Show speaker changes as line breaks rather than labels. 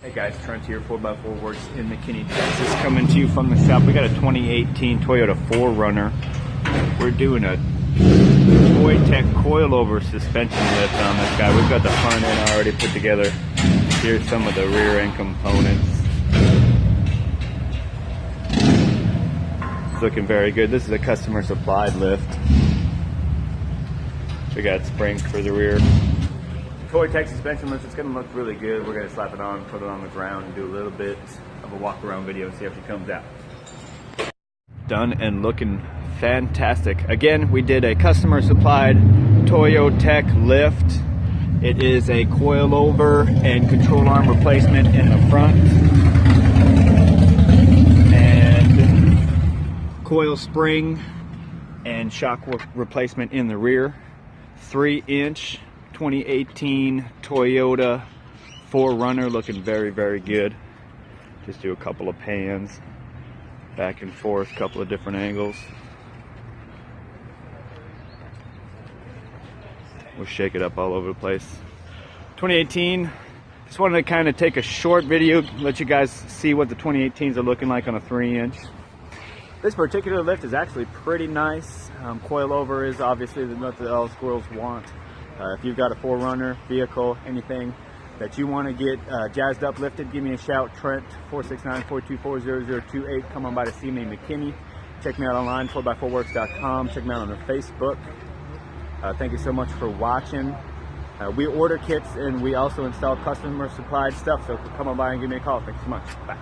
Hey guys, Trent here, 4x4 Works in McKinney, Texas, coming to you from the shop. We got a 2018 Toyota 4Runner. We're doing a Toytech coilover suspension lift on this guy. We've got the front end already put together. Here's some of the rear end components. It's looking very good. This is a customer supplied lift. We got springs for the rear. Toytech suspension lift, it's going to look really good. We're going to slap it on, put it on the ground, and do a little bit of a walk around video and see how she comes out. Done and looking fantastic. Again, we did a customer supplied Toytech lift. It is a coilover and control arm replacement in the front, and coil spring and shock replacement in the rear. 3-inch 2018 Toyota 4Runner, looking very, very good. Just do a couple of pans, back and forth, couple of different angles. We'll shake it up all over the place. 2018, just wanted to kind of take a short video, let you guys see what the 2018s are looking like on a 3-inch. This particular lift is actually pretty nice. Coilover is obviously what all squirrels want. If you've got a 4Runner vehicle, anything that you want to get jazzed up, lifted, give me a shout. Trent, 469-424-0028. Come on by to see me in McKinney. Check me out online, 4x4works.com. Check me out on Facebook. Thank you so much for watching. We order kits and we also install customer supplied stuff, so come on by and give me a call. Thanks so much. Bye.